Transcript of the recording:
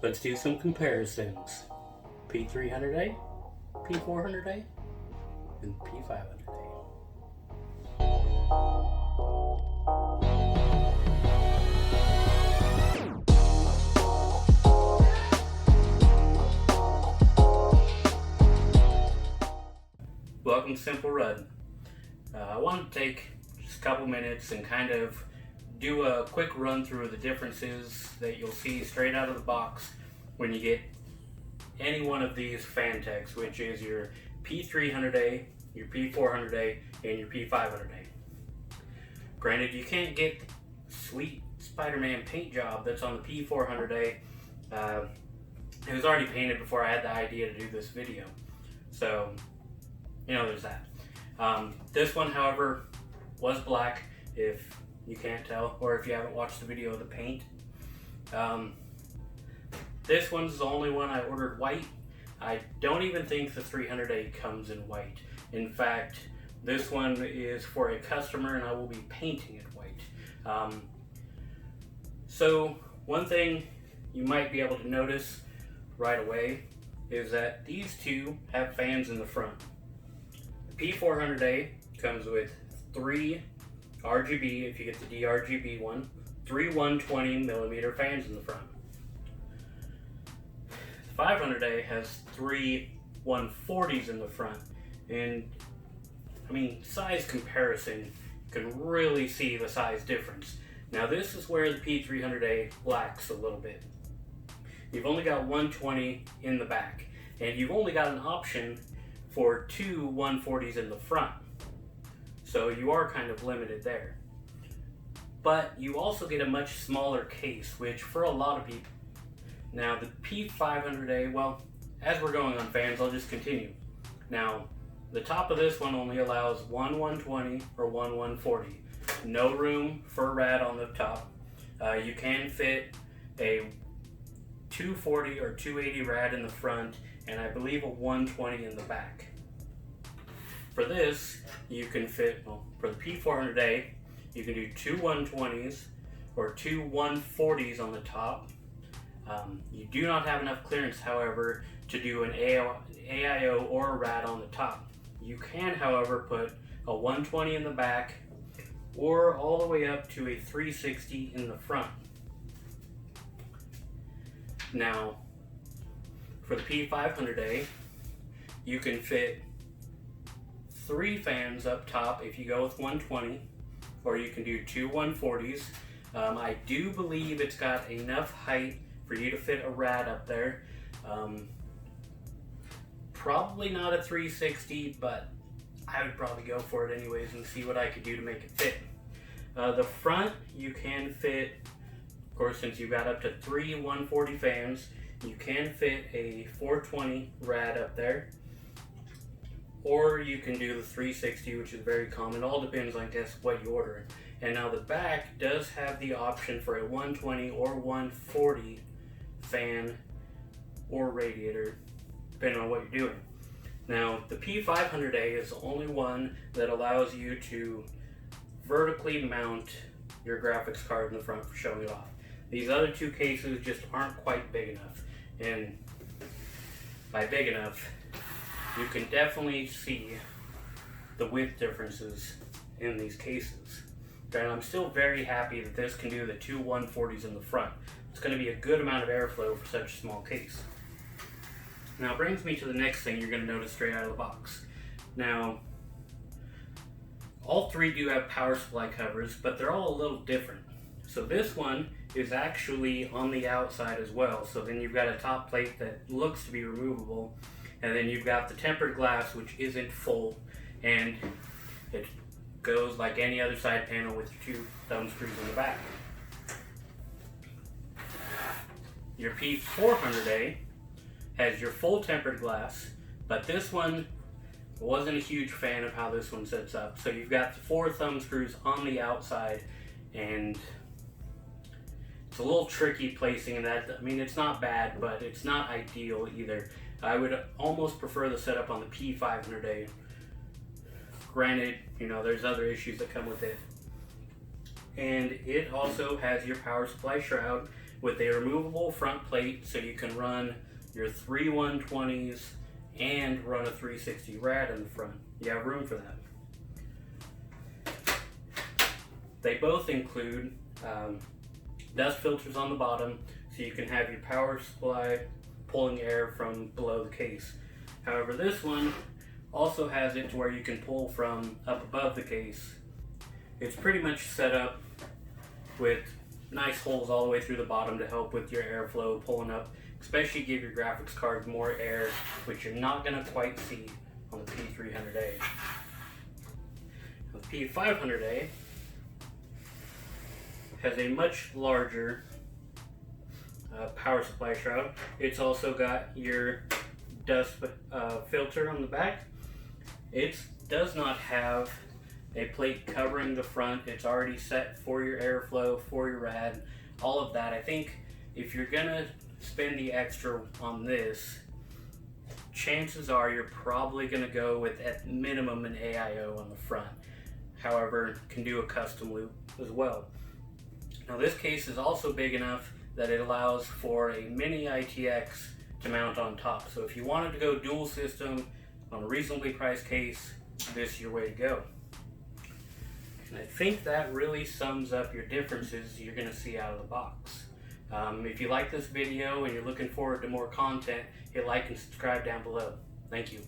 Let's do some comparisons. P300a, P400a, and P500a. Welcome to Simple Rud. I want to take just a couple minutes and kind of do a quick run through of the differences that you'll see straight out of the box when you get any one of these Phanteks, which is your P300a, your P400a, and your P500a. Granted, you can't get sweet Spider-Man paint job that's on the P400a. It was already painted before I had the idea to do this video, so you know there's that. This one, however, was black, if you can't tell, or if you haven't watched the video of the paint. This one's the only one I ordered white. I don't even think the 300A comes in white. In fact, this one is for a customer and I will be painting it white. So one thing you might be able to notice right away is that these two have fans in the front. The P400A comes with 3 RGB, if you get the DRGB one, 3 120mm fans in the front. The 500A has 3 140s in the front, and I mean, size comparison, you can really see the size difference. Now this is where the P300A lacks a little bit. You've only got 120 in the back, and you've only got an option for 2 140s in the front. So you are kind of limited there. But you also get a much smaller case, which for a lot of people. Now the P500A, well, as we're going on fans, I'll just continue. Now, the top of this one only allows 1 120 or 1 140. No room for a rad on the top. You can fit a 240 or 280 rad in the front, and I believe a 120 in the back. For this, you can fit, well, for the P400A, you can do 2 120s or 2 140s on the top. You do not have enough clearance, however, to do an AIO or a rad on the top. You can, however, put a 120 in the back or all the way up to a 360 in the front. Now, for the P500A, you can fit 3 fans up top if you go with 120, or you can do 2 140s. I do believe it's got enough height for you to fit a rad up there. Probably not a 360, but I would probably go for it anyways and see what I could do to make it fit. The front, you can fit, of course, since you've got up to 3 140 fans, you can fit a 420 rad up there. Or you can do the 360, which is very common. It all depends, I guess, what you order. And now the back does have the option for a 120 or 140 fan or radiator, depending on what you're doing. Now, the P500A is the only one that allows you to vertically mount your graphics card in the front for showing it off. These other two cases just aren't quite big enough. And by big enough, you can definitely see the width differences in these cases. And I'm still very happy that this can do the 2 140s in the front. It's going to be a good amount of airflow for such a small case. Now it brings me to the next thing you're going to notice straight out of the box. Now, all 3 do have power supply covers, but they're all a little different. So this one is actually on the outside as well. So then you've got a top plate that looks to be removable. And then you've got the tempered glass, which isn't full, and it goes like any other side panel with your 2 thumb screws in the back. Your P400A has your full tempered glass, but this one wasn't a huge fan of how this one sets up. So you've got the 4 thumb screws on the outside, and it's a little tricky placing that. I mean, it's not bad, but it's not ideal either. I would almost prefer the setup on the P500A. Granted, you know, there's other issues that come with it. And it also has your power supply shroud, with a removable front plate, so you can run your 3 120s and run a 360 rad in the front. You have room for that. They both include dust filters on the bottom, so you can have your power supply pulling air from below the case. However, this one also has it to where you can pull from up above the case. It's pretty much set up with nice holes all the way through the bottom to help with your airflow pulling up, especially give your graphics card more air, which you're not going to quite see on the P300a. The P500a has a much larger power supply shroud. It's also got your dust filter on the back. It does not have a plate covering the front. It's already set for your airflow, for your rad, all of that. I think if you're gonna spend the extra on this, chances are you're probably gonna go with at minimum an AIO on the front. However, can do a custom loop as well. Now this case is also big enough that it allows for a mini ITX to mount on top. So if you wanted to go dual system on a reasonably priced case, this is your way to go. And I think that really sums up your differences you're going to see out of the box. If you like this video and you're looking forward to more content, hit like and subscribe down below. Thank you.